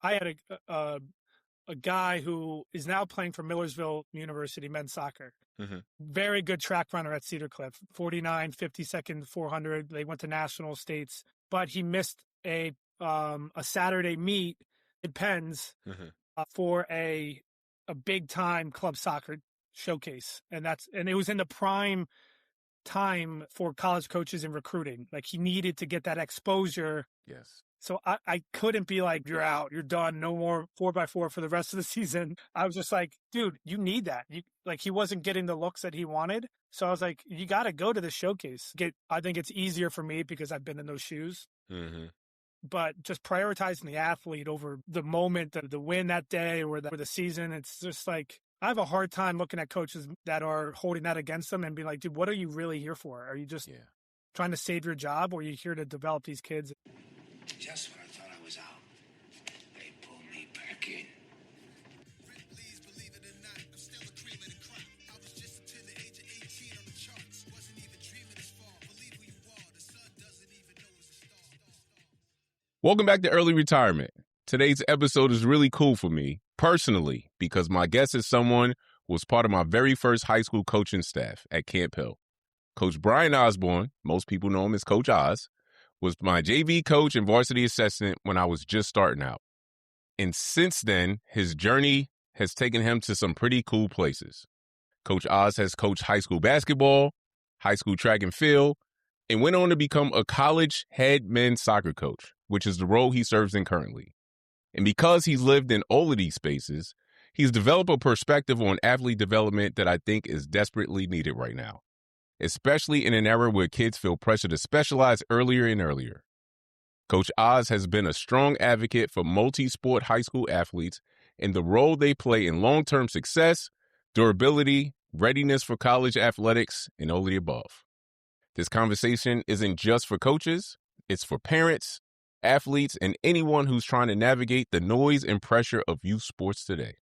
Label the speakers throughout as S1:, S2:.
S1: I had a guy who is now playing for Millersville University men's soccer.
S2: Mm-hmm.
S1: Very good track runner at Cedar Cliff, 49, 52nd, 400. They went to national states, but he missed a Saturday meet at Penn's for a big time club soccer showcase. And it was in the prime time for college coaches and recruiting. Like, he needed to get that exposure.
S2: Yes.
S1: So I couldn't be like, you're out, you're done, no more 4x4 for the rest of the season. I was just like, dude, you need that. He wasn't getting the looks that he wanted. So I was like, you got to go to the showcase. I think it's easier for me because I've been in those shoes.
S2: Mm-hmm.
S1: But just prioritizing the athlete over the moment, the win that day or the season, it's just like, I have a hard time looking at coaches that are holding that against them and being like, dude, what are you really here for? Are you just trying to save your job, or are you here to develop these kids?
S3: Just when I thought I was out, they pulled me back in.
S4: Please believe it or not, I'm still a cream of the crop. I was just until the age of 18 on the charts. Wasn't even dreaming this far. Believe who you are, the sun doesn't even know it's a star.
S2: Welcome back to Early Retirement. Today's episode is really cool for me, personally, because my guest is someone who was part of my very first high school coaching staff at Camp Hill. Coach Brian Osborne, most people know him as Coach Oz, was my JV coach and varsity assistant when I was just starting out. And since then, his journey has taken him to some pretty cool places. Coach Oz has coached high school basketball, high school track and field, and went on to become a college head men's soccer coach, which is the role he serves in currently. And because he's lived in all of these spaces, he's developed a perspective on athlete development that I think is desperately needed right now, especially in an era where kids feel pressure to specialize earlier and earlier. Coach Oz has been a strong advocate for multi-sport high school athletes and the role they play in long-term success, durability, readiness for college athletics, and all of the above. This conversation isn't just for coaches, it's for parents, athletes, and anyone who's trying to navigate the noise and pressure of youth sports today.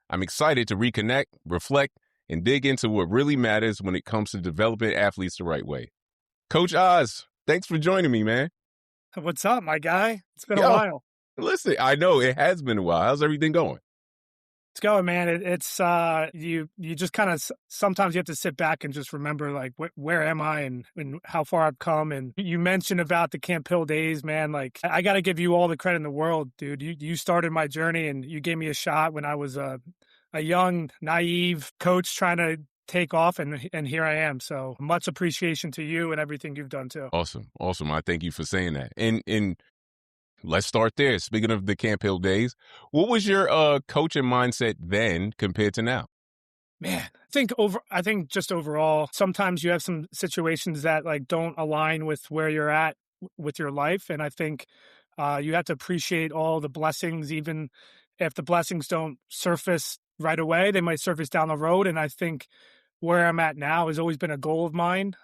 S2: I'm excited to reconnect, reflect, and dig into what really matters when it comes to developing athletes the right way. Coach Oz, thanks for joining me, man.
S1: What's up, my guy? It's been a while.
S2: Listen, I know it has been a while. How's everything going?
S1: It's going, man. It's you just kind of, sometimes you have to sit back and just remember, like, where am I and how far I've come. And you mentioned about the Camp Hill days, man. Like, I got to give you all the credit in the world, dude. You started my journey and you gave me a shot when I was a young, naive coach trying to take off, and here I am. So much appreciation to you and everything you've done too.
S2: Awesome. I thank you for saying that. And let's start there. Speaking of the Camp Hill days, what was your coaching mindset then compared to now?
S1: Man, I think just overall, sometimes you have some situations that like don't align with where you're at with your life. And I think you have to appreciate all the blessings, even if the blessings don't surface right away, they might surface down the road. And I think where I'm at now has always been a goal of mine.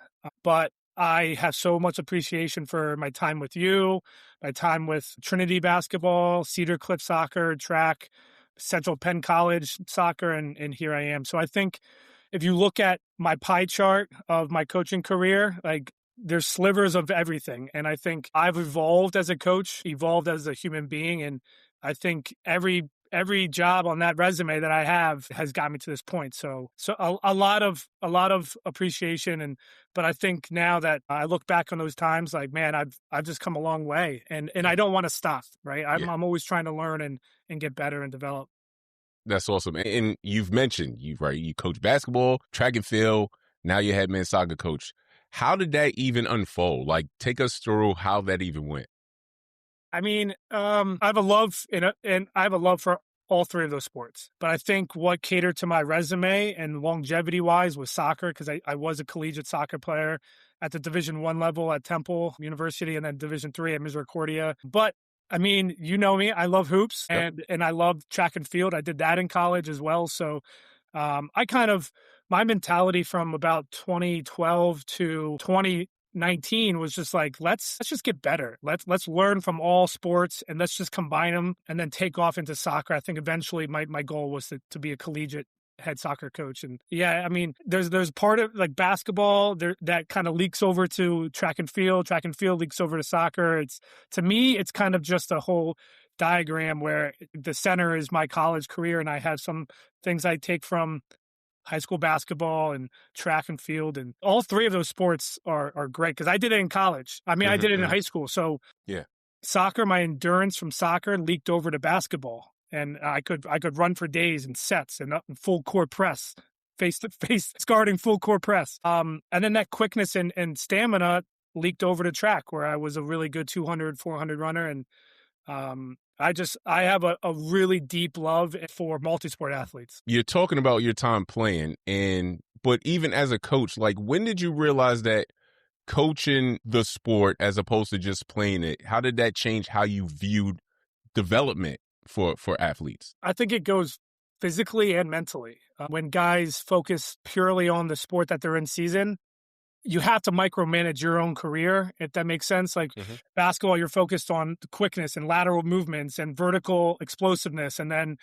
S1: But I have so much appreciation for my time with you, my time with Trinity basketball, Cedar Cliff soccer, track, Central Penn College soccer, and here I am. So I think if you look at my pie chart of my coaching career, like, there's slivers of everything. And I think I've evolved as a coach, evolved as a human being. And I think every job on that resume that I have has got me to this point. So a lot of appreciation. But I think now that I look back on those times, like, man, I've just come a long way, and I don't want to stop. Right. I'm always trying to learn and get better and develop.
S2: That's awesome. And you've mentioned you coach basketball, track and field. Now you're head men's soccer coach. How did that even unfold? Like, take us through how that even went.
S1: I mean, I have a love and I have a love for all three of those sports. But I think what catered to my resume and longevity wise was soccer, because I was a collegiate soccer player at the Division I level at Temple University and then Division III at Misericordia. But I mean, you know me, I love hoops and I love track and field. I did that in college as well. So my mentality from about 2012 to 2019 was just like, let's just get better. Let's learn from all sports and let's just combine them and then take off into soccer. I think eventually my goal was to be a collegiate head soccer coach. And yeah, I mean, there's part of like basketball there that kind of leaks over to track and field leaks over to soccer. To me, it's kind of just a whole diagram where the center is my college career, and I have some things I take from high school basketball and track and field, and all three of those sports are great because I did it in college. I mean, I did it in high school. So
S2: Yeah.
S1: soccer, my endurance from soccer leaked over to basketball, and I could run for days in sets and full court press, face to face, guarding full court press. And then that quickness and stamina leaked over to track, where I was a really good 200, 400 runner, and I have a really deep love for multi-sport athletes.
S2: You're talking about your time playing, but even as a coach, like, when did you realize that coaching the sport as opposed to just playing it, how did that change how you viewed development for athletes?
S1: I think it goes physically and mentally. When guys focus purely on the sport that they're in season, you have to micromanage your own career, if that makes sense. Like basketball, you're focused on quickness and lateral movements and vertical explosiveness. And then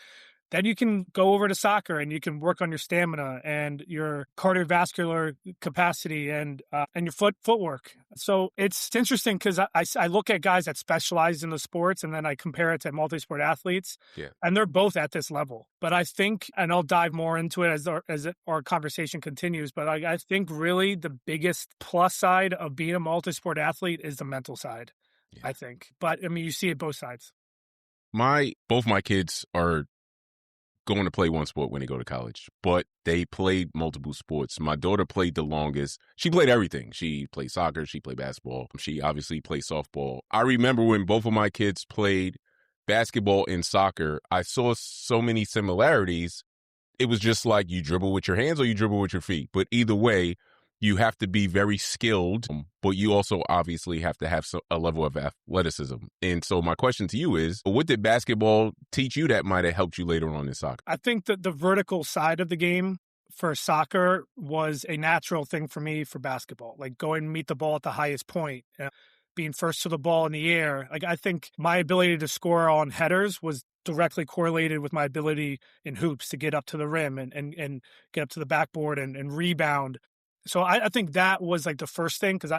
S1: you can go over to soccer and you can work on your stamina and your cardiovascular capacity and your footwork. So it's interesting because I look at guys that specialize in the sports and then I compare it to multi-sport athletes, and they're both at this level. But I think, and I'll dive more into it as our conversation continues, but I think really the biggest plus side of being a multi-sport athlete is the mental side, I think. But I mean, you see it both sides.
S2: Both my kids are going to play one sport when they go to college, but they played multiple sports. My daughter played the longest. She played everything. She played soccer. She played basketball. She obviously played softball. I remember when both of my kids played basketball and soccer, I saw so many similarities. It was just like you dribble with your hands or you dribble with your feet. But either way, you have to be very skilled, but you also obviously have to have a level of athleticism. And so my question to you is, what did basketball teach you that might have helped you later on in soccer?
S1: I think that the vertical side of the game for soccer was a natural thing for me for basketball, like going to meet the ball at the highest point, being first to the ball in the air. Like, I think my ability to score on headers was directly correlated with my ability in hoops to get up to the rim and get up to the backboard and rebound. So I think that was like the first thing, because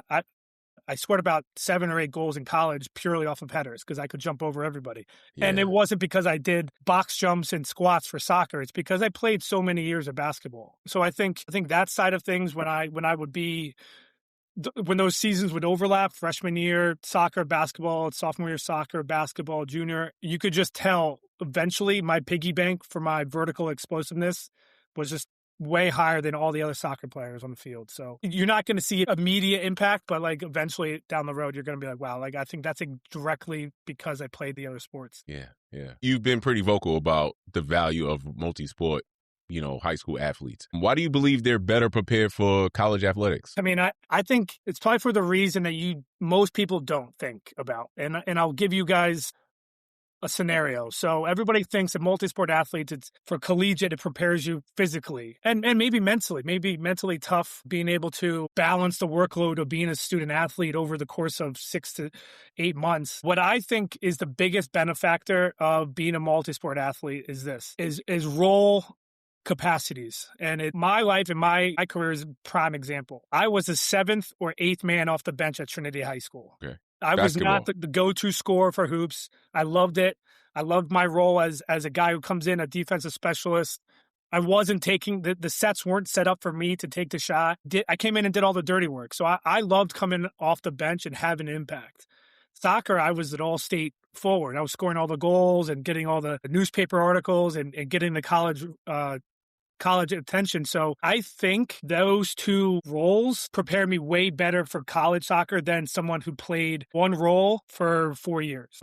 S1: I scored about 7 or 8 goals in college purely off of headers because I could jump over everybody. And it wasn't because I did box jumps and squats for soccer. It's because I played so many years of basketball. So I think that side of things, when those seasons would overlap, freshman year soccer, basketball, sophomore year soccer, basketball, junior, you could just tell eventually my piggy bank for my vertical explosiveness was just way higher than all the other soccer players on the field. So you're not going to see immediate impact, but like eventually down the road, you're going to be like, wow, like I think that's directly because I played the other sports.
S2: Yeah. You've been pretty vocal about the value of multi-sport, high school athletes. Why do you believe they're better prepared for college athletics?
S1: I mean, I think it's probably for the reason that most people don't think about. And I'll give you guys a scenario. So everybody thinks that multi-sport athletes, it's for collegiate, it prepares you physically and maybe mentally tough, being able to balance the workload of being a student athlete over the course of 6 to 8 months. What I think is the biggest benefactor of being a multi-sport athlete is role capacities. And my life and my career is a prime example. I was the 7th or 8th man off the bench at Trinity High School.
S2: Okay.
S1: I was not the go-to scorer for hoops. I loved it. I loved my role as a guy who comes in, a defensive specialist. I wasn't taking the sets weren't set up for me to take the shot. I came in and did all the dirty work. So I loved coming off the bench and having an impact. Soccer, I was an all-state forward. I was scoring all the goals and getting all the newspaper articles and getting the college attention. So I think those two roles prepare me way better for college soccer than someone who played one role for 4 years.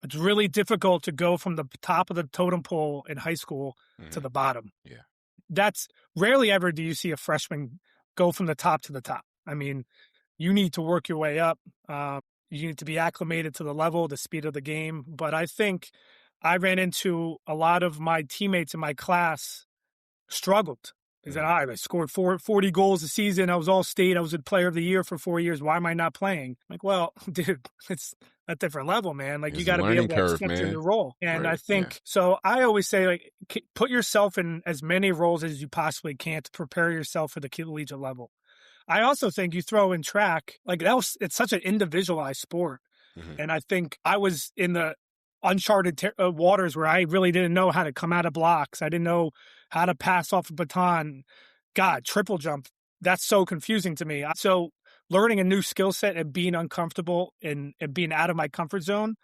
S1: It's really difficult to go from the top of the totem pole in high school to the bottom.
S2: Yeah.
S1: That's rarely ever do you see a freshman go from the top to the top. I mean, you need to work your way up. You need to be acclimated to the level, the speed of the game. But I think I ran into a lot of my teammates in my class struggled. He said, I scored 40 goals a season. I was all state. I was a player of the year for 4 years. Why am I not playing? I'm like, well, dude, it's a different level, man. Like,
S2: it's
S1: you got to be able to accept your role. And
S2: right.
S1: I think, so I always say, like, put yourself in as many roles as you possibly can to prepare yourself for the collegiate level. I also think you throw in track, like it's such an individualized sport. And I think I was in the uncharted waters where I really didn't know how to come out of blocks. I didn't know how to pass off a baton. God, triple jump. That's so confusing to me. So learning a new skill set and being uncomfortable and being out of my comfort zone,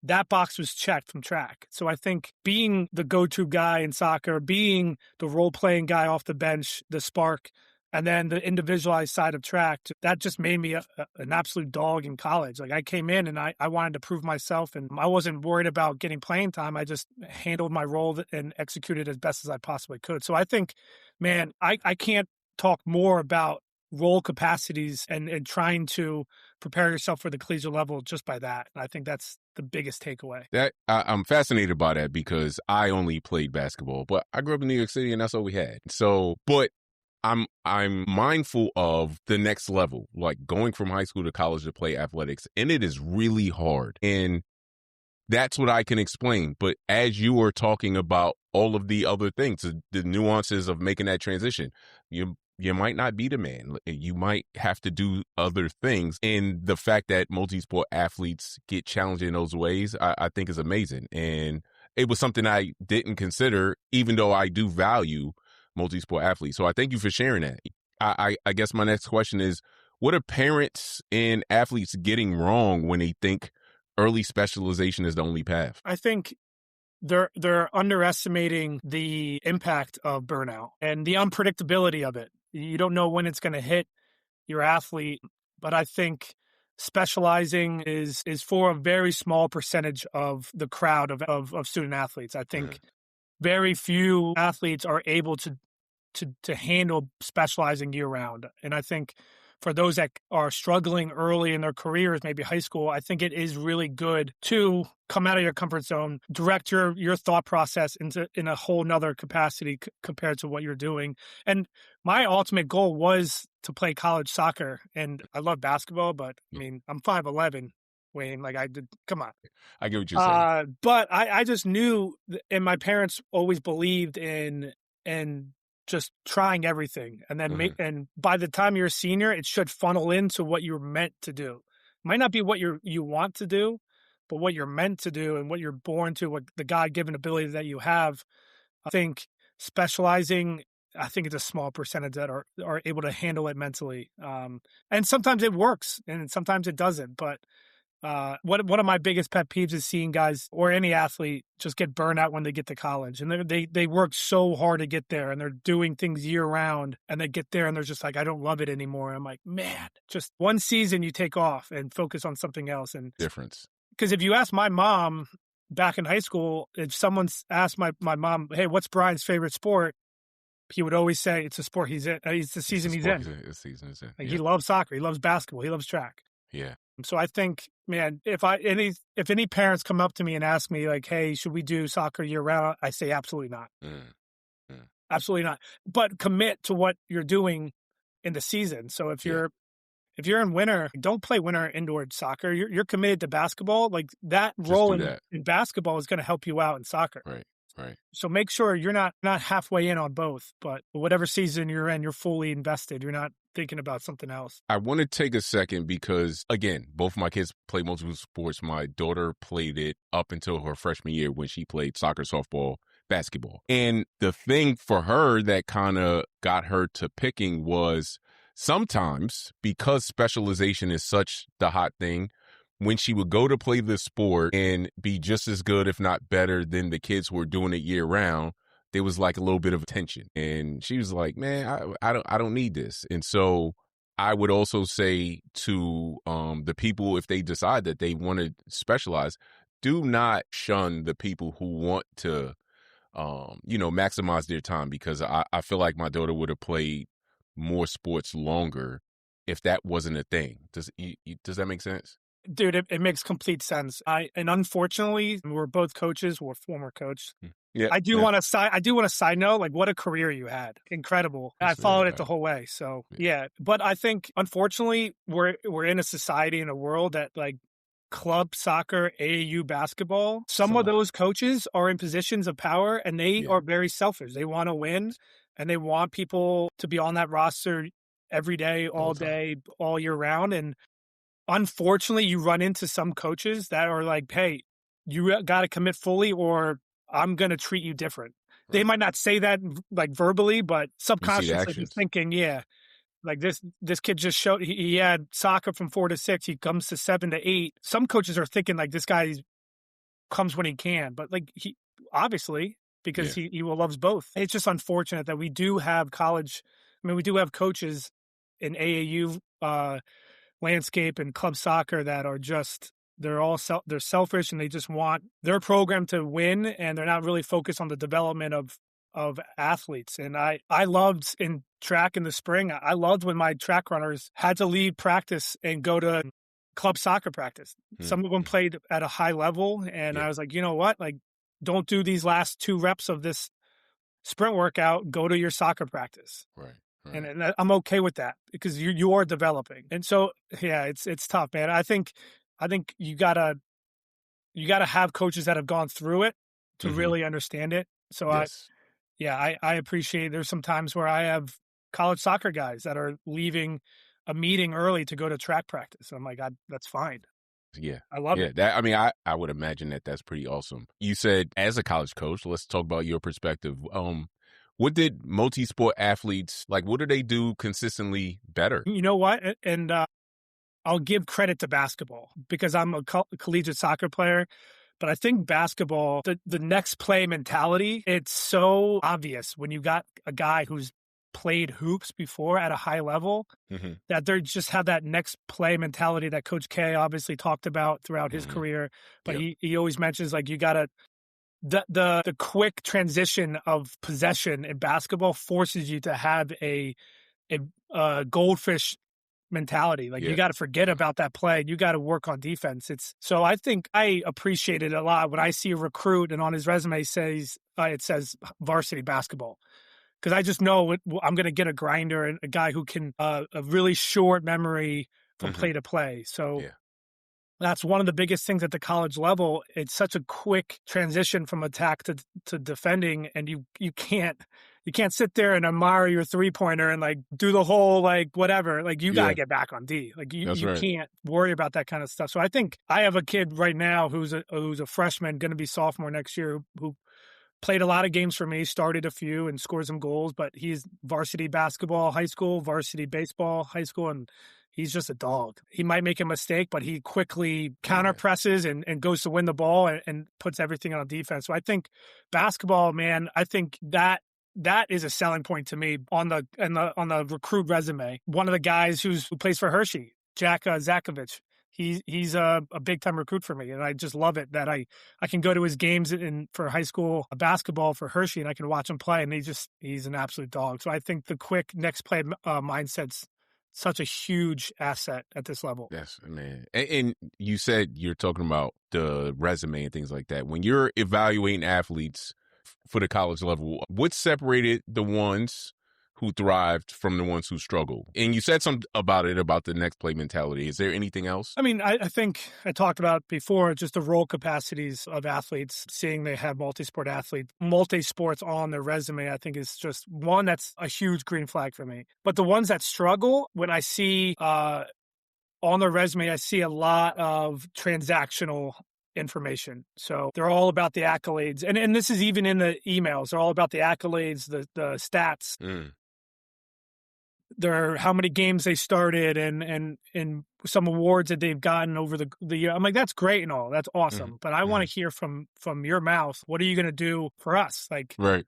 S1: that box was checked from track. So I think being the go-to guy in soccer, being the role-playing guy off the bench, the spark, and then the individualized side of track, that just made me an absolute dog in college. Like I came in and I wanted to prove myself, and I wasn't worried about getting playing time. I just handled my role and executed as best as I possibly could. So I think, man, I can't talk more about role capacities and trying to prepare yourself for the collegiate level just by that. And I think that's the biggest takeaway.
S2: That I'm fascinated by that because I only played basketball, but I grew up in New York City and that's all we had. So, but I'm mindful of the next level, like going from high school to college to play athletics, and it is really hard. And that's what I can explain. But as you were talking about all of the other things, the nuances of making that transition, you might not be the man. You might have to do other things. And the fact that multi-sport athletes get challenged in those ways, I think is amazing. And it was something I didn't consider, even though I do value multi-sport athletes. So I thank you for sharing that. I guess my next question is, what are parents and athletes getting wrong when they think early specialization is the only path?
S1: I think they're underestimating the impact of burnout and the unpredictability of it. You don't know when it's going to hit your athlete, but I think specializing is for a very small percentage of the crowd of student athletes. I think very few athletes are able to handle specializing year round. And I think for those that are struggling early in their careers, maybe high school, I think it is really good to come out of your comfort zone, direct your thought process in a whole nother capacity compared to what you're doing. And my ultimate goal was to play college soccer. And I love basketball, but I mean, I'm 5'11", Wayne. Like I did, come on.
S2: I get what you're saying.
S1: But I just knew, and my parents always believed in just trying everything. And then and by the time you're a senior, it should funnel into what you're meant to do. It might not be what you want to do, but what you're meant to do and what you're born to, what the God-given ability that you have. I think specializing, I think it's a small percentage that are able to handle it mentally. And sometimes it works and sometimes it doesn't. But one of my biggest pet peeves is seeing guys or any athlete just get burned out when they get to college, and they work so hard to get there, and they're doing things year round, and they get there and they're just like, I don't love it anymore. I'm like, man, just one season you take off and focus on something else. And
S2: Difference.
S1: Because if you ask my mom back in high school, if someone asked my mom, hey, what's Brian's favorite sport? He would always say it's a sport he's in. It's the season he's in.
S2: The season he's in.
S1: Like, he loves soccer. He loves basketball. He loves track.
S2: Yeah.
S1: So I think, man, if any parents come up to me and ask me like, hey, should we do soccer year round? I say absolutely not. Absolutely not. But commit to what you're doing in the season. So if you're in winter, don't play winter indoor soccer. You're committed to basketball. Like that role in basketball is going to help you out in soccer.
S2: Right.
S1: So make sure you're not halfway in on both, but whatever season you're in, you're fully invested. You're not thinking about something else.
S2: I want to take a second because, again, both my kids play multiple sports. My daughter played it up until her freshman year when she played soccer, softball, basketball. And the thing for her that kind of got her to picking was sometimes, because specialization is such the hot thing, when she would go to play the sport and be just as good, if not better, than the kids who were doing it year round, there was like a little bit of tension. And she was like, man, I don't need this. And so I would also say to the people, if they decide that they want to specialize, do not shun the people who want to, maximize their time, because I feel like my daughter would have played more sports longer if that wasn't a thing. Does that make sense?
S1: Dude, it makes complete sense. And unfortunately, we're both coaches. We're former coach.
S2: Yeah,
S1: I do want to side note, like, what a career you had. Incredible. I followed it the whole way. So yeah. But I think unfortunately we're in a society, in a world that, like, club soccer, AAU basketball, some of those coaches are in positions of power and they are very selfish. They want to win and they want people to be on that roster every day, all day, all year round. And unfortunately, you run into some coaches that are like, hey, you got to commit fully or I'm going to treat you different. They
S2: Right.
S1: might not say that like verbally, but
S2: You see the
S1: subconsciously you're
S2: actions.
S1: thinking, yeah, like this kid just showed he had soccer from 4 to 6. He comes to 7 to 8. Some coaches are thinking like this guy comes when he can, but like he obviously because
S2: Yeah.
S1: he loves both. It's just unfortunate that we do have college. I mean, we do have coaches in AAU landscape and club soccer that are just they're selfish and they just want their program to win and they're not really focused on the development of athletes. And I loved in track in the spring. I loved when my track runners had to leave practice and go to club soccer practice. Some of them played at a high level and
S2: Yeah.
S1: I was like, you know what? Like don't do these last 2 reps of this sprint workout, go to your soccer practice.
S2: Right.
S1: And I'm okay with that because you are developing. And so, yeah, it's tough, man. I think you gotta have coaches that have gone through it to really understand it. So
S2: Yes.
S1: I appreciate there's some times where I have college soccer guys that are leaving a meeting early to go to track practice. I'm like, that's fine.
S2: Yeah.
S1: I love
S2: Yeah.
S1: it.
S2: That, I mean, I would imagine that that's pretty awesome. You said as a college coach, let's talk about your perspective. What did multi-sport athletes, like, what do they do consistently better?
S1: You know what? And I'll give credit to basketball because I'm a collegiate soccer player. But I think basketball, the next play mentality, it's so obvious when you got a guy who's played hoops before at a high level that they just have that next play mentality that Coach K obviously talked about throughout his career. But he always mentions like you got to the quick transition of possession in basketball forces you to have a goldfish mentality. Like you got to forget about that play. You got to work on defense. So I think I appreciate it a lot when I see a recruit and on his resume says it says varsity basketball. Because I just know I'm going to get a grinder and a guy who can a really short memory from play to play. So that's one of the biggest things at the college level. It's such a quick transition from attack to defending, and you can't sit there and admire your 3-pointer and like do the whole like whatever. Like you got to get back on D. Like you can't worry about that kind of stuff. So I think I have a kid right now who's a freshman, going to be sophomore next year, who played a lot of games for me, started a few and scored some goals, but he's varsity basketball, high school, varsity baseball, high school, and he's just a dog. He might make a mistake, but he quickly counter presses and goes to win the ball and puts everything on defense. So I think basketball, man, I think that is a selling point to me on the recruit resume. One of the guys who plays for Hershey, Jack Zakovich, he's a big time recruit for me, and I just love it that I can go to his games for high school basketball for Hershey, and I can watch him play, and he's an absolute dog. So I think the quick next play mindset's such a huge asset at this level.
S2: Yes, man. And you said you're talking about the resume and things like that. When you're evaluating athletes for the college level, what separated the ones who thrived from the ones who struggled? And you said something about the next play mentality. Is there anything else?
S1: I mean, I think I talked about before just the role capacities of athletes, seeing they have multi-sports on their resume, I think is just one that's a huge green flag for me. But the ones that struggle, when I see on their resume, I see a lot of transactional information. So they're all about the accolades. And this is even in the emails. They're all about the accolades, the stats. Their how many games they started and some awards that they've gotten over the year. I'm like, that's great and all. That's awesome. But I want to hear from your mouth, what are you going to do for us? Like
S2: Right.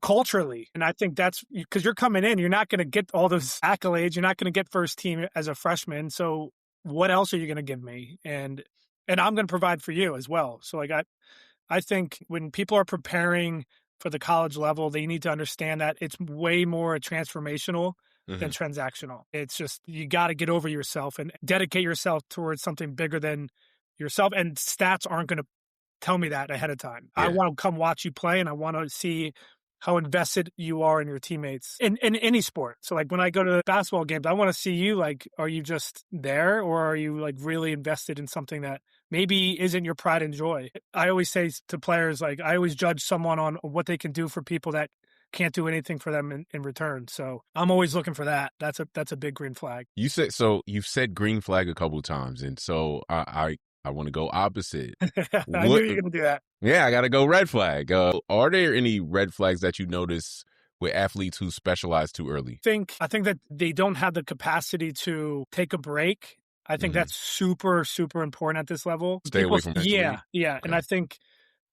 S1: culturally. And I think that's because you're coming in, you're not going to get all those accolades. You're not going to get first team as a freshman. So what else are you going to give me? And I'm going to provide for you as well. So like I think when people are preparing for the college level, they need to understand that it's way more transformational than transactional. It's just, you got to get over yourself and dedicate yourself towards something bigger than yourself. And stats aren't going to tell me that ahead of time. I want to come watch you play and I want to see how invested you are in your teammates in any sport. So like when I go to basketball games, I want to see you, like, are you just there or are you like really invested in something that maybe isn't your pride and joy? I always say to players, like, I always judge someone on what they can do for people that can't do anything for them in return. So I'm always looking for that. That's a big green flag.
S2: You've said green flag a couple of times. And so I I want to go opposite.
S1: I knew
S2: What?
S1: you were going to do that.
S2: Yeah, I got to go red flag. Are there any red flags that you notice with athletes who specialize too early?
S1: I think that they don't have the capacity to take a break. I think that's super, super important at this level.
S2: Stay away from mental
S1: Yeah,
S2: league?
S1: yeah. And
S2: Okay.
S1: I think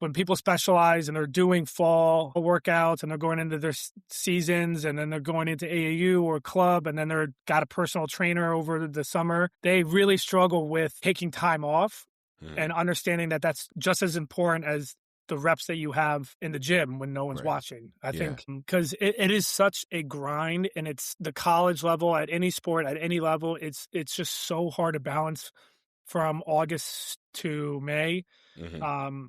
S1: when people specialize and they're doing fall workouts and they're going into their seasons and then they're going into AAU or club and then they're got a personal trainer over the summer, they really struggle with taking time off and understanding that that's just as important as the reps that you have in the gym when no one's
S2: Right.
S1: watching. I
S2: Yeah.
S1: think because it is such a grind, and it's the college level at any sport at any level. It's just so hard to balance from August to May.
S2: Mhm.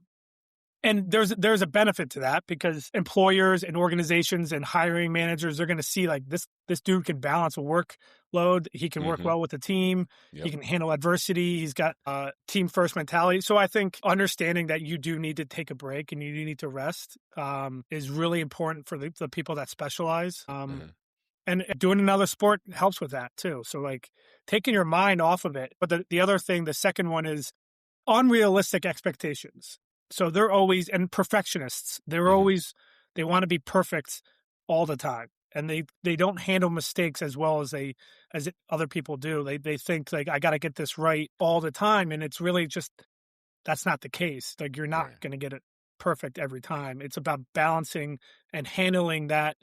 S1: And there's a benefit to that because employers and organizations and hiring managers are going to see like this dude can balance a workload. He can work well with the team.
S2: Yep.
S1: He can handle adversity. He's got a team first mentality. So I think understanding that you do need to take a break and you do need to rest is really important for the people that specialize. And doing another sport helps with that too. So like taking your mind off of it. But the other thing, the second one is unrealistic expectations. So they're always, and perfectionists, they're always, they want to be perfect all the time. And they don't handle mistakes as well as other people do. They think like, I got to get this right all the time. And it's really just, that's not the case. Like you're not going to get it perfect every time. It's about balancing and handling the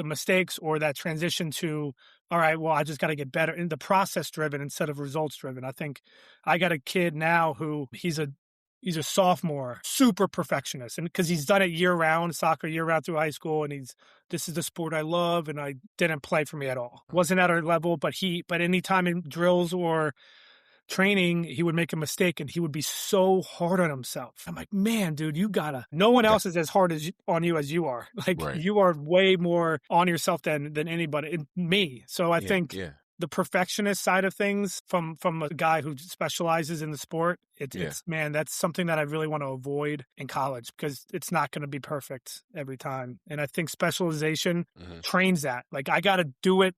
S1: mistakes or that transition to, all right, well, I just got to get better in the process driven instead of results driven. I think I got a kid now who he's a sophomore, super perfectionist. And because he's done it year round, soccer year round through high school. And this is the sport I love. And I didn't play for me at all. Wasn't at our level, but anytime in drills or training, he would make a mistake and he would be so hard on himself. I'm like, man, dude, no one else is as hard on you as you are. Like you are way more on yourself than anybody, me. So I think the perfectionist side of things from a guy who specializes in the sport, it's man, that's something that I really want to avoid in college because it's not going to be perfect every time. And I think specialization trains that. Like I got to do it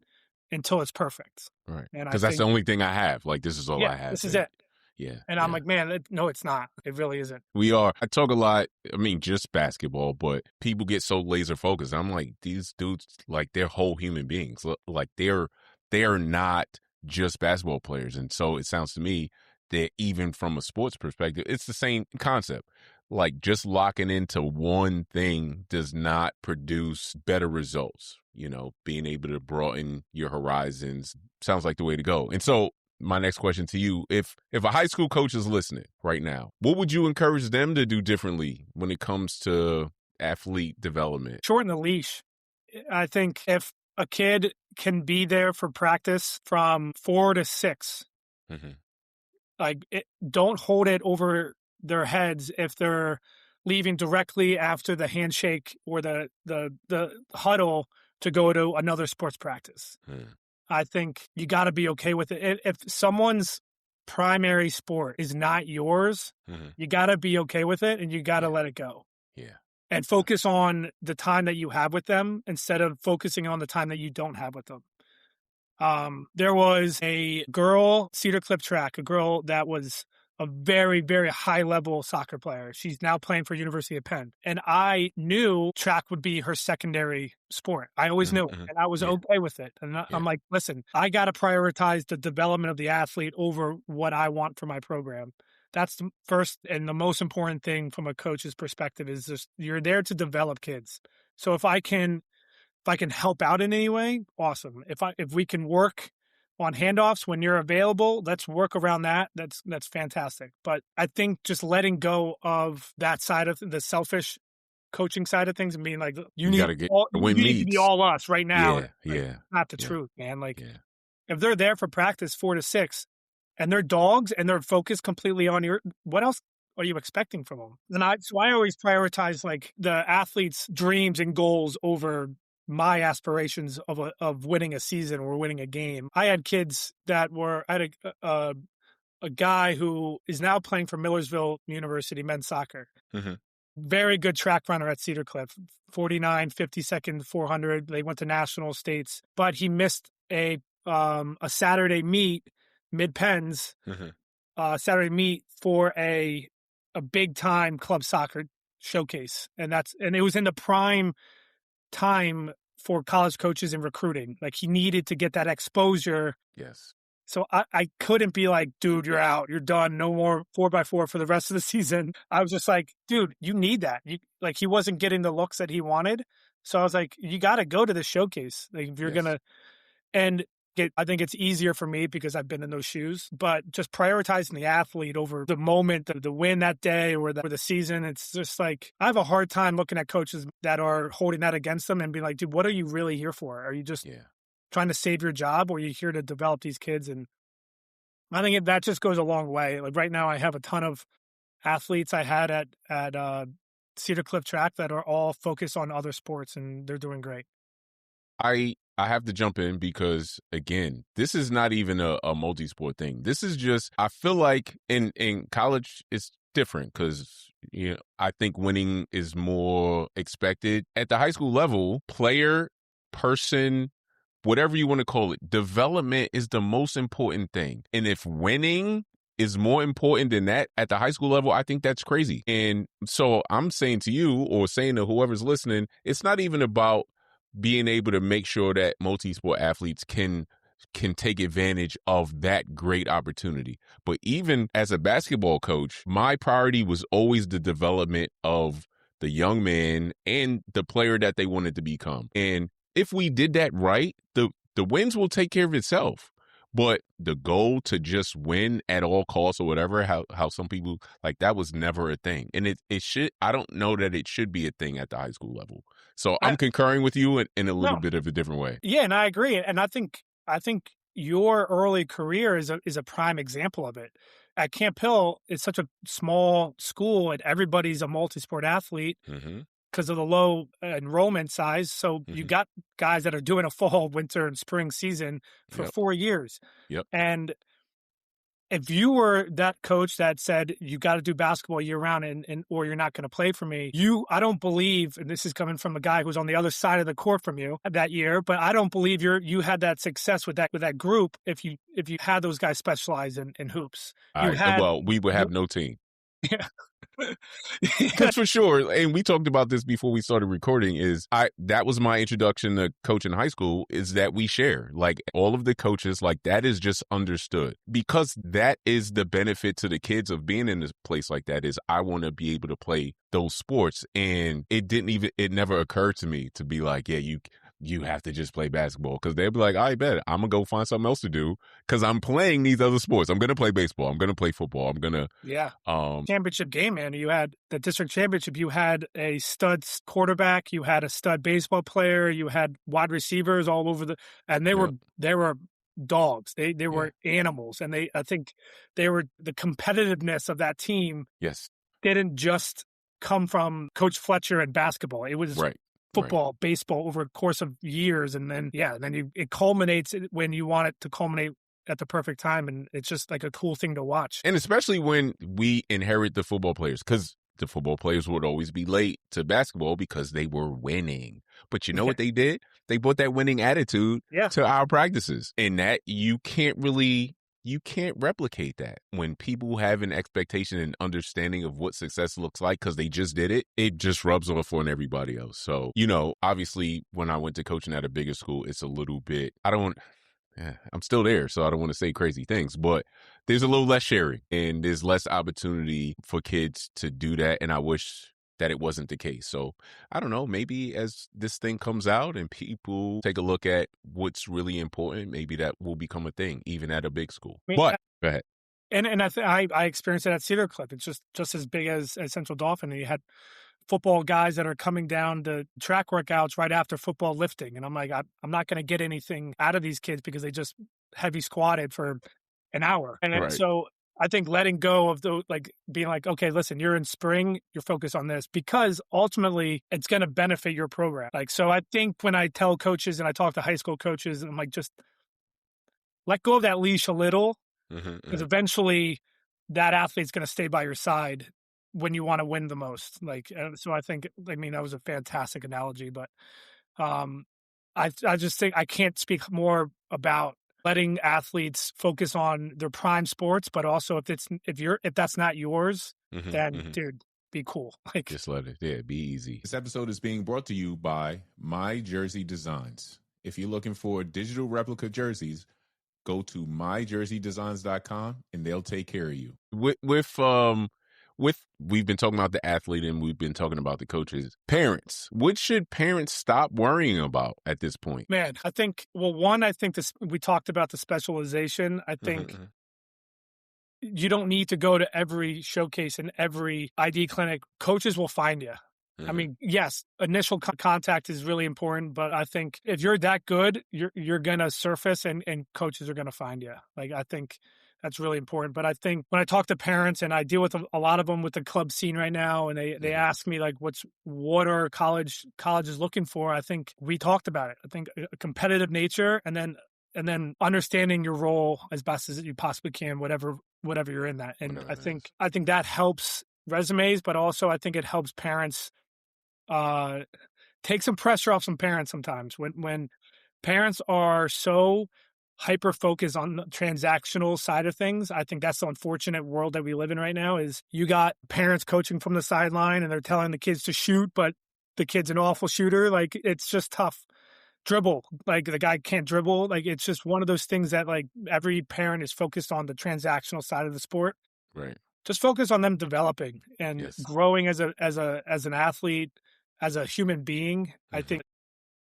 S1: until it's perfect.
S2: Right.
S1: And
S2: because that's the only thing I have. Like, this is all I have.
S1: This is it.
S2: Yeah.
S1: And I'm like, man, no, it's not. It really isn't.
S2: I talk a lot, I mean, just basketball, but people get so laser focused. I'm like, these dudes, like, they're whole human beings. Like, they are not just basketball players. And so it sounds to me that even from a sports perspective, it's the same concept. Like, just locking into one thing does not produce better results. You know, being able to broaden your horizons sounds like the way to go. And so my next question to you, if a high school coach is listening right now, what would you encourage them to do differently when it comes to athlete development?
S1: Shorten the leash. I think if a kid can be there for practice from 4 to 6, don't hold it over their heads if they're leaving directly after the handshake or the huddle to go to another sports practice. I think you got to be okay with it. If someone's primary sport is not yours, you got to be okay with it and you got to let it go.
S2: Yeah.
S1: And focus on the time that you have with them instead of focusing on the time that you don't have with them. There was a girl, Cedar Clip track, a girl that was a very, very high level soccer player. She's now playing for University of Penn. And I knew track would be her secondary sport. I always knew it, and I was okay with it. And I'm like, listen, I got to prioritize the development of the athlete over what I want for my program. That's the first and the most important thing from a coach's perspective is just you're there to develop kids. So if I can help out in any way, awesome. If we can work on handoffs when you're available, let's work around that. That's fantastic. But I think just letting go of that side of the selfish coaching side of things and being like, you need to be all us right now. Not the truth, man. Like if they're there for practice 4 to 6 and they're dogs and they're focused completely on what else are you expecting from them? So I always prioritize like the athlete's dreams and goals over my aspirations of winning a season or winning a game. I had kids I had a guy who is now playing for Millersville University men's soccer. Very good track runner at Cedar Cliff, 49, 52nd, 400. They went to national states, but he missed a Saturday meet mid-Pens Saturday meet for a big time club soccer showcase, and it was in the prime time for college coaches and recruiting. Like he needed to get that exposure.
S2: Yes.
S1: So I couldn't be like, dude, you're out, you're done, no more 4x4 for the rest of the season. I was just like, dude, you need that. Like he wasn't getting the looks that he wanted. So I was like, you got to go to the showcase. Like if you're
S2: Yes.
S1: going to, and I think it's easier for me because I've been in those shoes, but just prioritizing the athlete over the moment, the win that day or the season. It's just like, I have a hard time looking at coaches that are holding that against them and being like, dude, what are you really here for? Are you just trying to save your job, or are you here to develop these kids? And I think that just goes a long way. Like right now I have a ton of athletes I had at Cedar Cliff track that are all focused on other sports, and they're doing great.
S2: I have to jump in because, again, this is not even a multi-sport thing. This is just, I feel like in college it's different because, I think winning is more expected. At the high school level, player, person, whatever you want to call it, development is the most important thing. And if winning is more important than that at the high school level, I think that's crazy. And so I'm saying to you, or saying to whoever's listening, it's not even about being able to make sure that multi-sport athletes can take advantage of that great opportunity. But even as a basketball coach, my priority was always the development of the young man and the player that they wanted to become. And if we did that right, the wins will take care of itself. But the goal to just win at all costs or whatever, how some people, like, that was never a thing. And it should, I don't know that it should be a thing at the high school level. So I'm concurring with you in a little bit of a different way.
S1: Yeah, and I agree. And I think your early career is a prime example of it. At Camp Hill, it's such a small school, and everybody's a multi-sport athlete because of the low enrollment size. So you got guys that are doing a fall, winter, and spring season for 4 years.
S2: Yep.
S1: And if you were that coach that said you got to do basketball year round and or you're not going to play for me, I don't believe, and this is coming from a guy who's on the other side of the court from you that year, but I don't believe you had that success with that group if you had those guys specialize in hoops.
S2: We would have no team.
S1: Yeah.
S2: That's for sure. And we talked about this before we started recording, that was my introduction to coaching high school, is that we share, like, all of the coaches, like, that is just understood, because that is the benefit to the kids of being in this place like that, is I want to be able to play those sports. And it never occurred to me to be like, yeah, you have to just play basketball, because they'd be like, I bet I'm going to go find something else to do because I'm playing these other sports. I'm going to play baseball. I'm going to play football. I'm going to.
S1: Yeah. Championship game, man. You had the district championship. You had a stud quarterback. You had a stud baseball player. You had wide receivers all over and they were dogs. They were animals. And I think the competitiveness of that team.
S2: Yes.
S1: Didn't just come from Coach Fletcher and basketball. It was football, baseball over a course of years. And then, it culminates when you want it to culminate at the perfect time. And it's just like a cool thing to watch.
S2: And especially when we inherit the football players, because the football players would always be late to basketball because they were winning. But you know what they did? They brought that winning attitude to our practices. And that you can't replicate that. When people have an expectation and understanding of what success looks like because they just did it, it just rubs off on everybody else. So, obviously when I went to coaching at a bigger school, it's a little bit, I'm still there, so I don't want to say crazy things, but there's a little less sharing and there's less opportunity for kids to do that. And I wish that it wasn't the case. So I don't know, maybe as this thing comes out and people take a look at what's really important, maybe that will become a thing, even at a big school. But go ahead.
S1: And I experienced it at Cedar Cliff. It's just as big as Central Dauphin. And you had football guys that are coming down to track workouts right after football lifting. And I'm like, I'm not going to get anything out of these kids because they just heavy squatted for an hour. And so I think letting go of being like, okay, listen, you're in spring, you're focused on this, because ultimately it's going to benefit your program. Like, so I think when I tell coaches and I talk to high school coaches, I'm like, just let go of that leash a little, because eventually that athlete's going to stay by your side when you want to win the most. So I think, that was a fantastic analogy, but I just think I can't speak more about letting athletes focus on their prime sports, but also if that's not yours, then dude, be cool. Like,
S2: just let it, yeah, be easy. This episode is being brought to you by My Jersey Designs. If you're looking for digital replica jerseys, go to myjerseydesigns.com and they'll take care of you. With we've been talking about the athlete and we've been talking about the coaches. Parents, what should parents stop worrying about at this point?
S1: Man, I think, well, one, I think this, we talked about the specialization. I think you don't need to go to every showcase and every ID clinic. Coaches will find you. I mean, yes, initial contact is really important, but I think if you're that good, you're going to surface and coaches are going to find you. Like, I think that's really important. But I think when I talk to parents, and I deal with a lot of them with the club scene right now, and they ask me like, what are colleges looking for? I think we talked about it. I think a competitive nature, and then understanding your role as best as you possibly can, whatever you're in that. And I think that helps resumes, but also I think it helps parents take some pressure off some parents sometimes. When parents are so hyper focused on the transactional side of things, I think that's the unfortunate world that we live in right now. Is you got parents coaching from the sideline and they're telling the kids to shoot, but the kid's an awful shooter. Like, it's just tough. Dribble, like the guy can't dribble. Like, it's just one of those things that like every parent is focused on the transactional side of the sport.
S2: Right.
S1: Just focus on them developing and growing as an athlete, as a human being. I think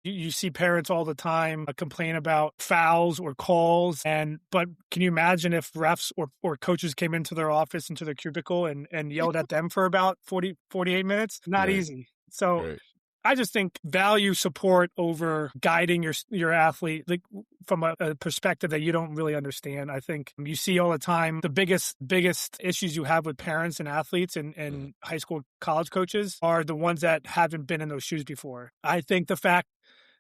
S1: you see parents all the time complain about fouls or calls. But can you imagine if refs or coaches came into their office, into their cubicle and yelled at them for about 48 minutes? Not easy. So I just think value support over guiding your athlete, like from a perspective that you don't really understand. I think you see all the time the biggest issues you have with parents and athletes and high school, college coaches are the ones that haven't been in those shoes before. I think the fact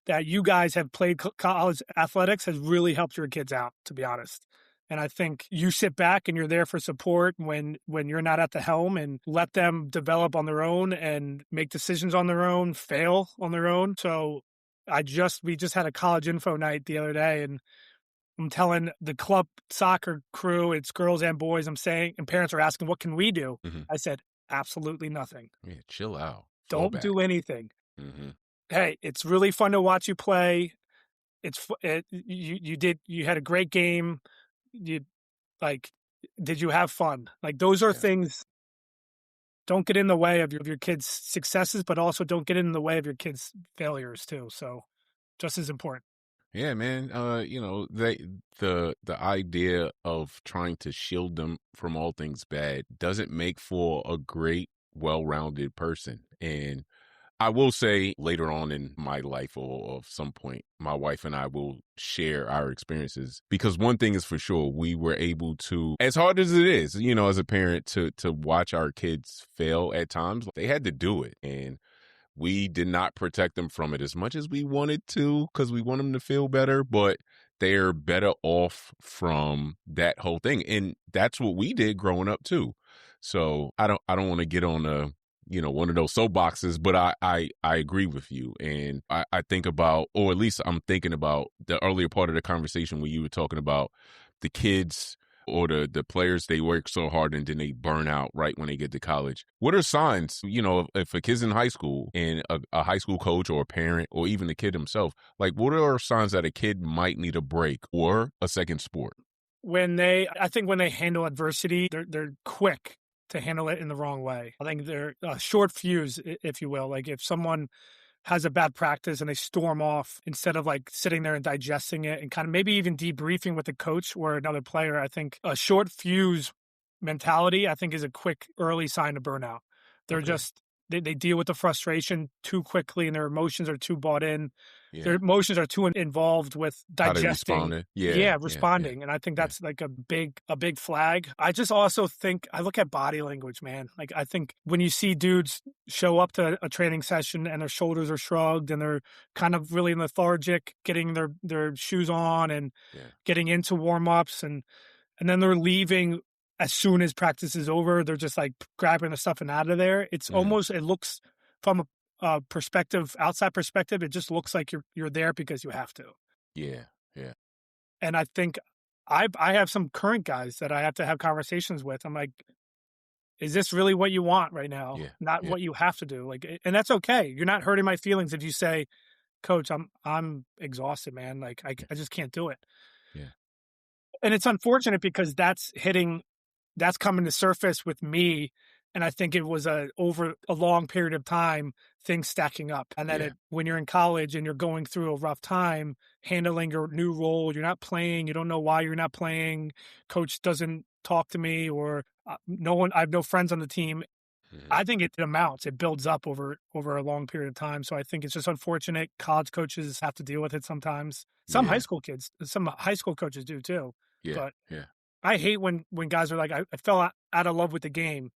S1: that you guys have played college athletics has really helped your kids out, to be honest. And I think you sit back and you're there for support when you're not at the helm, and let them develop on their own and make decisions on their own, fail on their own. So we just had a college info night the other day, and I'm telling the club soccer crew, it's girls and boys, I'm saying, and parents are asking, what can we do? I said, absolutely nothing.
S2: Yeah, chill out.
S1: Don't do anything. Hey, it's really fun to watch you play. You had a great game. Did you have fun? Like, those are things. Don't get in the way of your kids' successes, but also don't get in the way of your kids' failures too. So, just as important.
S2: Yeah, man. The idea of trying to shield them from all things bad doesn't make for a great, well-rounded person. And I will say later on in my life or at some point, my wife and I will share our experiences, because one thing is for sure, we were able to, as hard as it is, as a parent, to watch our kids fail at times. They had to do it, and we did not protect them from it as much as we wanted to, because we want them to feel better, but they're better off from that whole thing. And that's what we did growing up too. So I don't want to get on one of those soapboxes, but I agree with you. And I think about, or at least I'm thinking about the earlier part of the conversation when you were talking about the kids or the players, they work so hard and then they burn out right when they get to college. What are signs, if a kid's in high school and a high school coach or a parent or even the kid himself, like, what are signs that a kid might need a break or a second sport?
S1: I think when they handle adversity, they're quick to handle it in the wrong way. I think they're a short fuse, if you will. Like, if someone has a bad practice and they storm off, instead of like sitting there and digesting it and kind of maybe even debriefing with the coach or another player, I think a short fuse mentality, I think, is a quick early sign of burnout. They're just, they deal with the frustration too quickly and their emotions are too bought in. Yeah. Their emotions are too involved with digesting. Responding. Yeah. And I think that's like a big flag. I just also think, I look at body language, man. Like, I think when you see dudes show up to a training session and their shoulders are shrugged and they're kind of really lethargic, getting their shoes on and getting into warm-ups and then they're leaving as soon as practice is over, they're just like grabbing the stuff and out of there. It's almost, it looks from a outside perspective, it just looks like you're there because you have to.
S2: Yeah.
S1: And I think I have some current guys that I have to have conversations with. I'm like, is this really what you want right now?
S2: Yeah.
S1: Not
S2: Yeah.
S1: what you have to do. Like, and that's okay. You're not hurting my feelings if you say, Coach, I'm exhausted, man. Like, I just can't do it.
S2: Yeah.
S1: And it's unfortunate because that's coming to surface with me. And I think it was over a long period of time, things stacking up. And then
S2: Yeah.
S1: when you're in college and you're going through a rough time, handling your new role, you're not playing, you don't know why you're not playing. Coach doesn't talk to me, or I have no friends on the team. I think it amounts, it builds up over a long period of time. So I think it's just unfortunate. College coaches have to deal with it sometimes. Some high school coaches do too.
S2: Yeah.
S1: But
S2: Yeah.
S1: I hate when guys are like, I fell out of love with the game.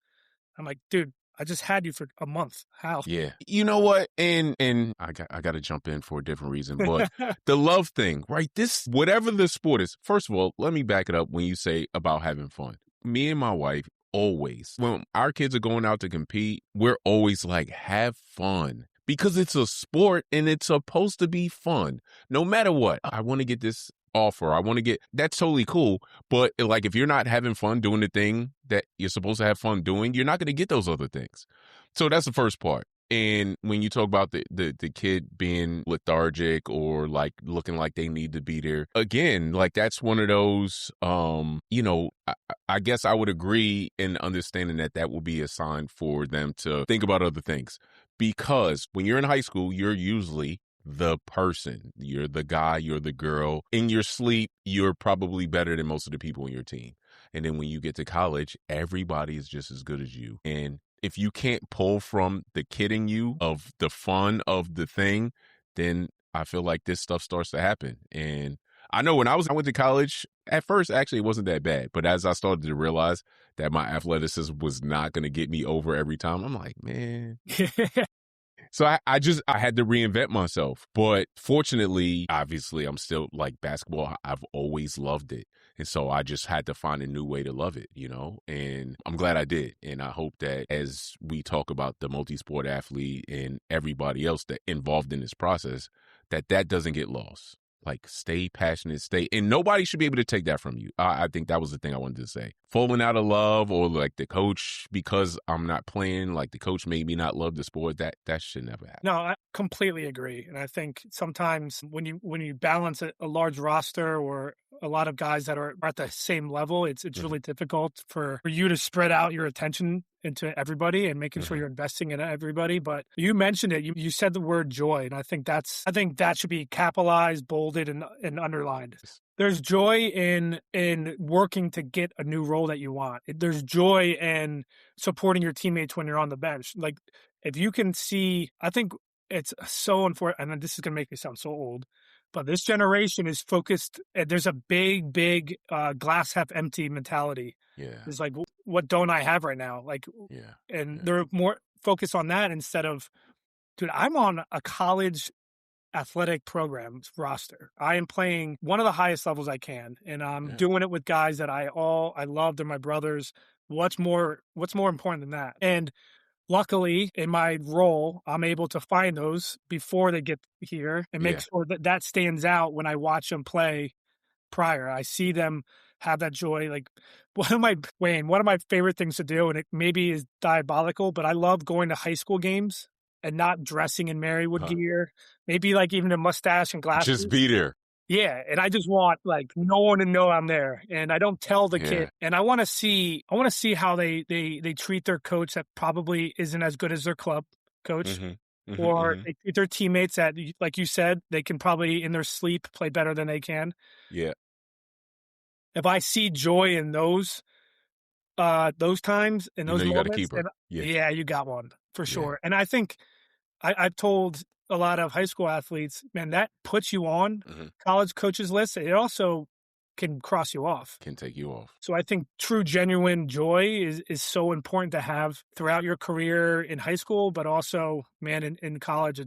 S1: I'm like, dude, I just had you for a month. How?
S2: Yeah. You know what? And I got to jump in for a different reason, but the love thing, right? This, whatever the sport is, first of all, let me back it up when you say about having fun. Me and my wife always, when our kids are going out to compete, we're always like, have fun. Because it's a sport and it's supposed to be fun. No matter what, I want to get this offer. I want to get, that's totally cool. But like, if you're not having fun doing the thing that you're supposed to have fun doing, you're not going to get those other things. So that's the first part. And when you talk about the kid being lethargic or like looking like they need to be there, again, like that's one of those, I guess I would agree in understanding that will be a sign for them to think about other things. Because when you're in high school, you're usually the person. You're the guy, you're the girl. In your sleep, you're probably better than most of the people in your team. And then when you get to college, everybody is just as good as you. And if you can't pull from the kid in you of the fun of the thing, then I feel like this stuff starts to happen. And I know when I went to college, at first, actually, it wasn't that bad. But as I started to realize that my athleticism was not going to get me over every time, I'm like, man. So I had to reinvent myself. But fortunately, obviously, I'm still like basketball. I've always loved it. And so I just had to find a new way to love it, and I'm glad I did. And I hope that as we talk about the multi-sport athlete and everybody else that involved in this process, that doesn't get lost. Like, stay passionate, and nobody should be able to take that from you. I think that was the thing I wanted to say. Falling out of love, or like the coach, because I'm not playing, like the coach made me not love the sport, that should never happen.
S1: No, I completely agree. And I think sometimes when you balance a large roster or a lot of guys that are at the same level, it's really difficult for you to spread out your attention into everybody and making sure you're investing in everybody. But you mentioned it. You said the word joy, and I think that should be capitalized, bolded, and underlined. There's joy in working to get a new role that you want. There's joy in supporting your teammates when you're on the bench. Like, if you can see, I think it's so unfortunate, and this is going to make me sound so old, but this generation is focused. There's a big glass half empty mentality.
S2: Yeah.
S1: It's like, what don't I have right now? Like,
S2: yeah.
S1: And they're more focused on that instead of, dude, I'm on a college athletic program roster. I am playing one of the highest levels I can, and I'm doing it with guys that I love. They're my brothers. What's more important than that? And luckily, in my role, I'm able to find those before they get here and make sure that stands out when I watch them play prior. I see them have that joy. Like, one of my favorite things to do, and it maybe is diabolical, but I love going to high school games and not dressing in Marywood gear, maybe like even a mustache and glasses.
S2: Just be there.
S1: Yeah, and I just want like no one to know I'm there, and I don't tell the kid. And I want to see how they treat their coach that probably isn't as good as their club coach, or they treat their teammates that, like you said, they can probably in their sleep play better than they can.
S2: Yeah.
S1: If I see joy in those times and those moments,
S2: you got to keep her.
S1: Yeah, you got one for sure. And I think I've told a lot of high school athletes, man, that puts you on college coaches list. It also can cross you off.
S2: Can take you off.
S1: So I think true, genuine joy is so important to have throughout your career in high school, but also, man, in college,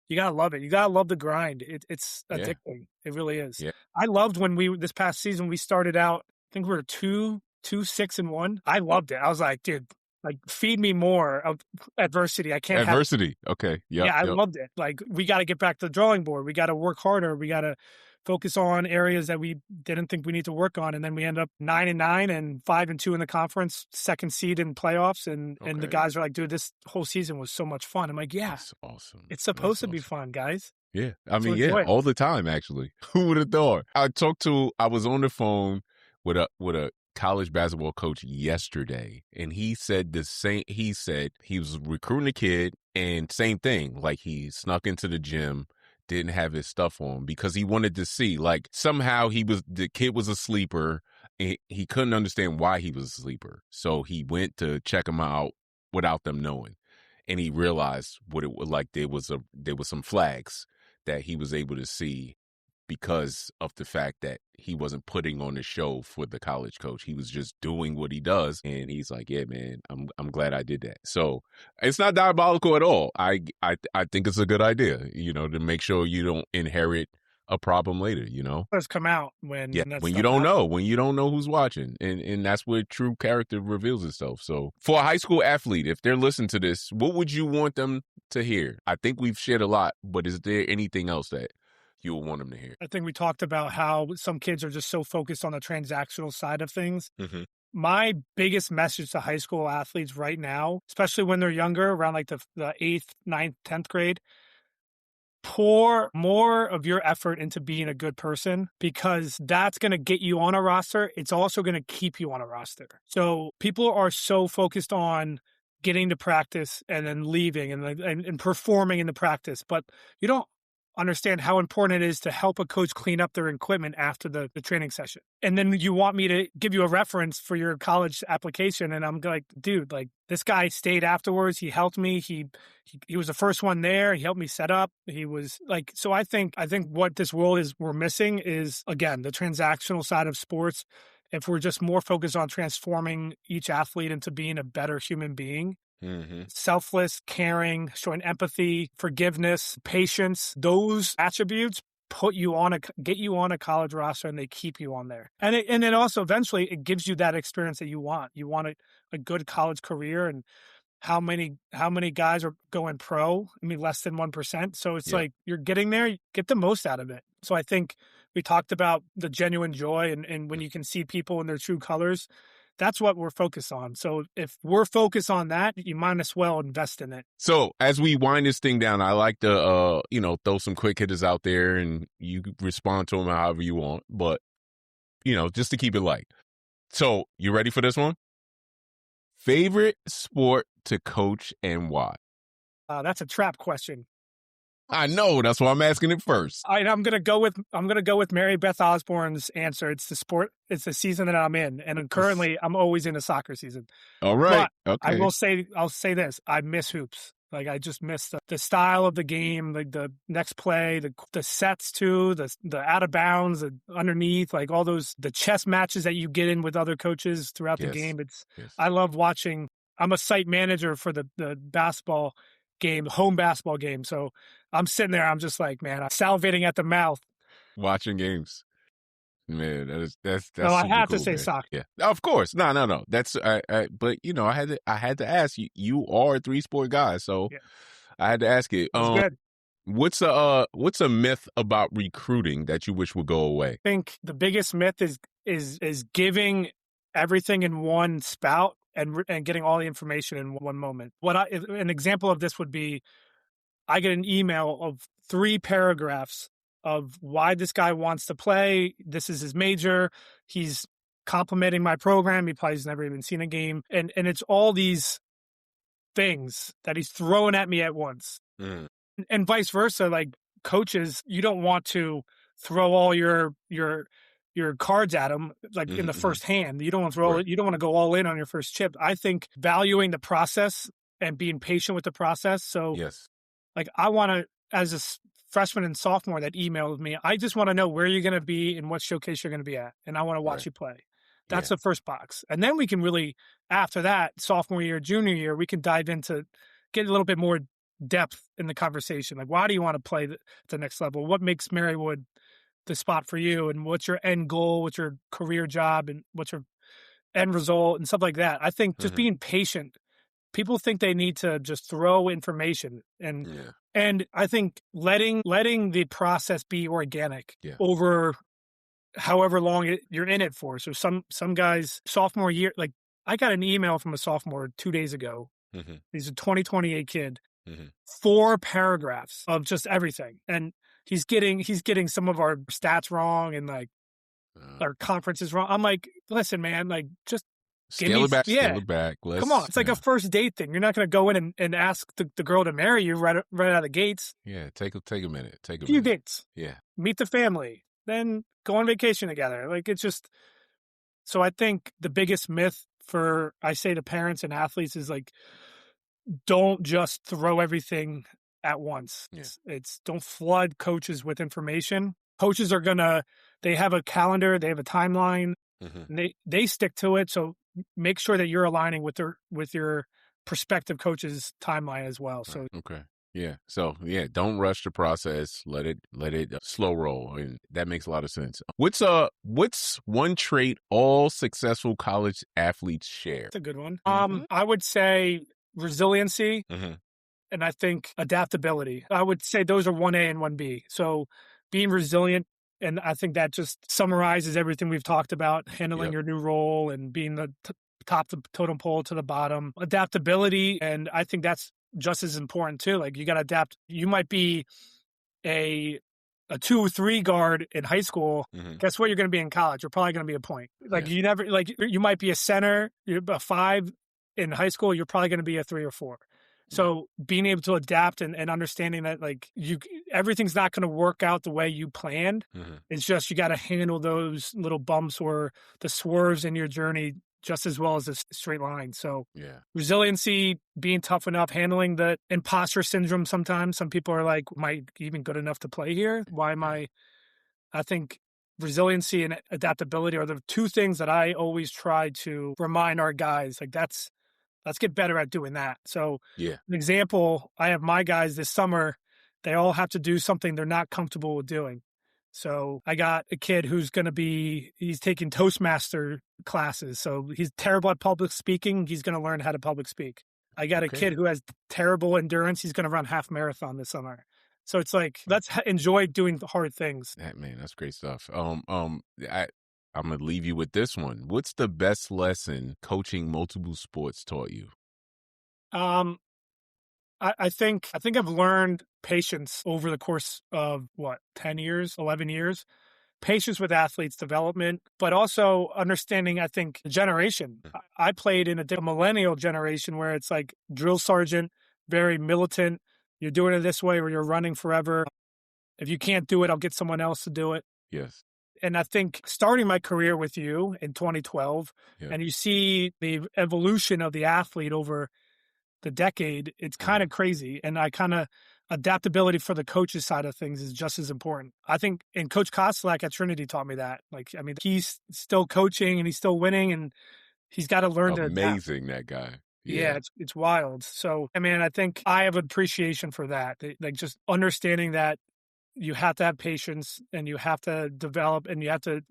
S1: you got to love it. You got to love the grind. It's addicting. It really is. Yeah. I loved when this past season, we started out, I think we were 2-6-1. I loved it. I was like, dude, like, feed me more of adversity. I can't
S2: adversity. Okay. Yep,
S1: yeah, I loved it. Like, we got to get back to the drawing board. We got to work harder. We got to focus on areas that we didn't think we need to work on. And then we end up 9-9 and 5-2 in the conference, second seed in playoffs. And the
S2: Okay.
S1: guys are like, dude, this whole season was so much fun. I'm like, yeah,
S2: That's awesome.
S1: it's supposed
S2: That's
S1: to be
S2: awesome.
S1: fun, guys.
S2: Yeah. I
S1: So
S2: mean, yeah,
S1: enjoy it.
S2: all the time, actually. Who would have thought? I was on the phone with a college basketball coach yesterday, and he said the same. He said he was recruiting a kid, and same thing. Like, he snuck into the gym, didn't have his stuff on because he wanted to see. Like, somehow the kid was a sleeper, and he couldn't understand why he was a sleeper. So he went to check him out without them knowing, and he realized what it was like. There was some flags that he was able to see because of the fact that he wasn't putting on the show for the college coach. He was just doing what he does. And he's like, yeah, man, I'm glad I did that. So it's not diabolical at all. I think it's a good idea, to make sure you don't inherit a problem later,
S1: First come out when
S2: Yeah,
S1: that
S2: when you
S1: stuff
S2: don't
S1: happens.
S2: know, when you don't know who's watching. And that's where true character reveals itself. So for a high school athlete, if they're listening to this, what would you want them to hear? I think we've shared a lot, but is there anything else that you would want them to hear?
S1: I think we talked about how some kids are just so focused on the transactional side of things.
S2: Mm-hmm.
S1: My biggest message to high school athletes right now, especially when they're younger, around like the 8th, 9th, 10th grade, pour more of your effort into being a good person, because that's going to get you on a roster. It's also going to keep you on a roster. So people are so focused on getting to practice and then leaving and performing in the practice, but you don't understand how important it is to help a coach clean up their equipment after the training session. And then you want me to give you a reference for your college application. And I'm like, dude, like, this guy stayed afterwards. He helped me. He was the first one there. He helped me set up. He was like, so I think what this world we're missing is, again, the transactional side of sports. If we're just more focused on transforming each athlete into being a better human being,
S2: Mm-hmm.
S1: selfless, caring, showing empathy, forgiveness, patience, those attributes get you on a college roster, and they keep you on there. And then also eventually it gives you that experience that you want. You want a good college career. And how many guys are going pro? I mean, less than 1%. So it's like, you're getting there, get the most out of it. So I think we talked about the genuine joy and when you can see people in their true colors. That's what we're focused on. So if we're focused on that, you might as well invest in it.
S2: So as we wind this thing down, I like to, throw some quick hitters out there, and you respond to them however you want. But, just to keep it light. So you ready for this one? Favorite sport to coach and why?
S1: That's a trap question.
S2: I know. That's why I'm asking it first.
S1: I'm gonna go with Mary Beth Osborne's answer. It's the sport. It's the season that I'm in, and currently I'm always in a soccer season.
S2: All right.
S1: But
S2: Okay.
S1: I'll say this: I miss hoops. Like, I just miss the style of the game, like the next play, the sets too, the out of bounds, the underneath, like all those the chess matches that you get in with other coaches throughout the game. I love watching. I'm a site manager for the basketball game, home basketball game. So I'm sitting there, I'm just like, man, I'm salivating at the mouth.
S2: Watching games. Man, that's
S1: No, I
S2: super
S1: have
S2: cool,
S1: to say
S2: man.
S1: soccer.
S2: Yeah, of course. No. That's but I had to ask you. You are a 3-sport guy, so
S1: Yeah.
S2: I had to ask it.
S1: It's good.
S2: What's a myth about recruiting that you wish would go away?
S1: I think the biggest myth is giving everything in one spout and getting all the information in one moment. An example of this would be, I get an email of 3 paragraphs of why this guy wants to play. This is his major. He's complimenting my program. He probably has never even seen a game. And it's all these things that he's throwing at me at once.
S2: Mm.
S1: And vice versa. Like, coaches, you don't want to throw all your cards at them like in the first hand. You don't want to throw
S2: Right.
S1: You don't want to go all in on your first chip. I think valuing the process and being patient with the process. So
S2: Yes.
S1: like, I want to, as a freshman and sophomore that emailed me, I just want to know where you're going to be and what showcase you're going to be at. And I want to watch
S2: Right.
S1: you play. That's
S2: Yeah.
S1: the first box. And then we can really, after that, sophomore year, junior year, we can dive into, get a little bit more depth in the conversation. Like, why do you want to play the next level? What makes Marywood the spot for you? And what's your end goal? What's your career job? And what's your end result? And stuff like that. I think just being patient people think they need to just throw information, and I think letting the process be organic over however long you're in it for. So some guys sophomore year, like I got an email from a sophomore 2 days ago. He's a 2028 kid. 4 paragraphs of just everything, and he's getting some of our stats wrong, and like our conference is wrong. I'm like, listen, man, like just
S2: scale it back.
S1: Come on, it's like a first date thing. You're not going to go in and ask the girl to marry you right out of the gates.
S2: Yeah, take a minute.
S1: Take a few dates.
S2: Yeah,
S1: meet the family, then go on vacation together. Like it's just. So I think the biggest myth I say to parents and athletes is like, don't just throw everything at once.
S2: Yeah.
S1: It's don't flood coaches with information. Coaches they have a calendar, they have a timeline, and they stick to it. So make sure that you're aligning with your prospective coach's timeline as well. So
S2: okay. Yeah. So don't rush the process. Let it slow roll. And that makes a lot of sense. What's one trait all successful college athletes share?
S1: That's a good one. I would say resiliency, and I think adaptability. I would say those are 1A and 1B. So being resilient, and I think that just summarizes everything we've talked about, handling your new role and being the top of the totem pole to the bottom. Adaptability, and I think that's just as important too. Like you got to adapt. You might be a 2-3 guard in high school. Guess what? You're going to be in college. You're probably going to be a point. Like you might be a center. You're a 5 in high school. You're probably going to be a 3 or 4. So being able to adapt and understanding that like everything's not going to work out the way you planned. It's just you got to handle those little bumps or the swerves in your journey just as well as a straight line. So resiliency, being tough enough, handling the imposter syndrome sometimes. Some people are like, am I even good enough to play here? Why am I think resiliency and adaptability are the 2 things that I always try to remind our guys. Like let's get better at doing that. So an example, I have my guys this summer, they all have to do something they're not comfortable with doing. So I got a kid who's he's taking Toastmaster classes. So he's terrible at public speaking. He's going to learn how to public speak. I got a kid who has terrible endurance. He's going to run half marathon this summer. So it's like, let's enjoy doing the hard things.
S2: Man, that's great stuff. I'm going to leave you with this one. What's the best lesson coaching multiple sports taught you?
S1: I think I've learned patience over the course of 10 years, 11 years, patience with athletes development, but also understanding, I think, the generation. I played in a millennial generation where it's like drill sergeant, very militant. You're doing it this way or you're running forever. If you can't do it, I'll get someone else to do it.
S2: Yes.
S1: And I think starting my career with you in 2012, and you see the evolution of the athlete over the decade, it's kind of crazy. And adaptability for the coach's side of things is just as important. I think, and Coach Kostelak at Trinity taught me that. Like, I mean, he's still coaching and he's still winning and he's got to learn to adapt.
S2: Amazing, that guy.
S1: Yeah, it's wild. So, I mean, I think I have appreciation for that. Like just understanding that you have to have patience and you have to develop and you have to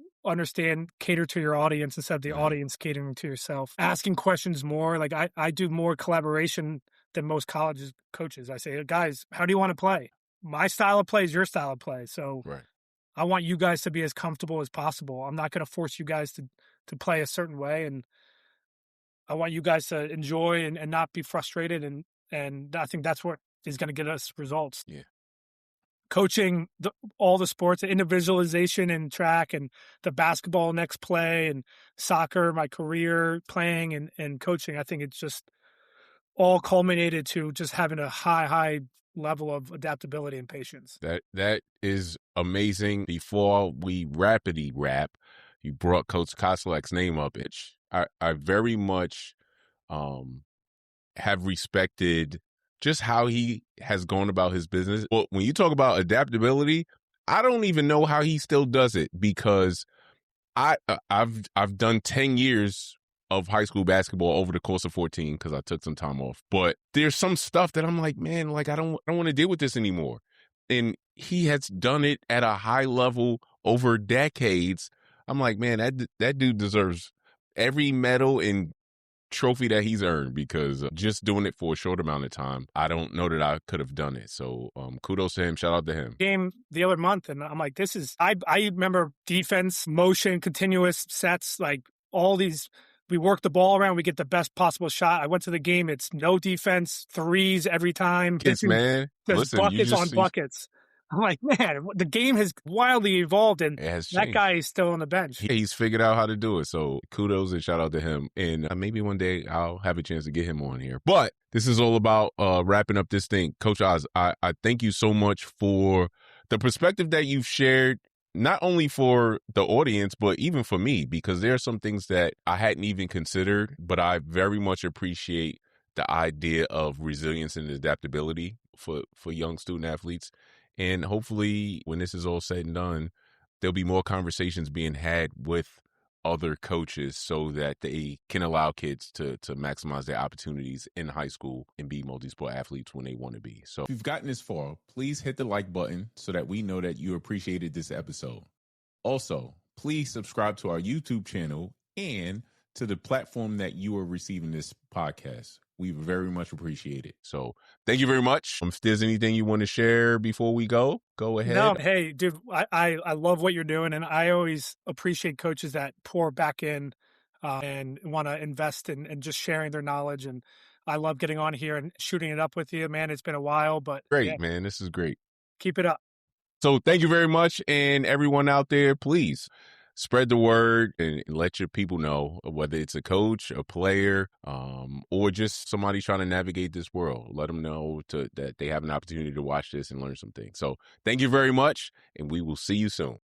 S1: cater to your audience instead of the audience catering to yourself. Asking questions more. Like I do more collaboration than most college coaches. I say, guys, how do you want to play? My style of play is your style of play. So I want you guys to be as comfortable as possible. I'm not going to force you guys to play a certain way. And I want you guys to enjoy and not be frustrated. And I think that's what is going to get us results.
S2: Yeah.
S1: Coaching all the sports, the individualization and track and the basketball next play and soccer, my career playing and coaching. I think it's just all culminated to just having a high level of adaptability and patience.
S2: That is amazing. Before we rapidly wrap, you brought Coach Kostelak's name up. I very much have respected just how he has gone about his business. Well, when you talk about adaptability, I don't even know how he still does it because I've done 10 years of high school basketball over the course of 14 because I took some time off. But there's some stuff that I'm like, man, like I don't want to deal with this anymore. And he has done it at a high level over decades. I'm like, man, that dude deserves every medal and trophy that he's earned, because just doing it for a short amount of time, I don't know that I could have done it. So kudos to him. Shout out to him.
S1: Game the other month, and I'm like, this is, I remember defense, motion, continuous sets, like all these. We work the ball around, we get the best possible shot. I went to the game, it's no defense, threes every time.
S2: Kids, man.
S1: There's
S2: Listen,
S1: buckets on buckets. I'm like, man, the game has wildly evolved, and
S2: it has
S1: that
S2: changed.
S1: guy is still on the bench.
S2: He's figured out how to do it. So kudos and shout out to him. And maybe one day I'll have a chance to get him on here. But this is all about wrapping up this thing. Coach Oz, I thank you so much for the perspective that you've shared, not only for the audience, but even for me, because there are some things that I hadn't even considered, but I very much appreciate the idea of resilience and adaptability for young student athletes. And hopefully when this is all said and done, there'll be more conversations being had with other coaches so that they can allow kids to maximize their opportunities in high school and be multi-sport athletes when they want to be. So if you've gotten this far, please hit the like button so that we know that you appreciated this episode. Also, please subscribe to our YouTube channel and to the platform that you are receiving this podcast. We very much appreciate it. So thank you very much. If there's anything you want to share before we go ahead.
S1: No, hey, dude, I love what you're doing, and I always appreciate coaches that pour back in and want to invest in just sharing their knowledge. And I love getting on here and shooting it up with you, man. It's been a while, but
S2: Great,
S1: yeah,
S2: man. This is great.
S1: keep it up.
S2: So thank you very much. And everyone out there, please spread the word and let your people know, whether it's a coach, a player, or just somebody trying to navigate this world. Let them know that they have an opportunity to watch this and learn some things. So thank you very much, and we will see you soon.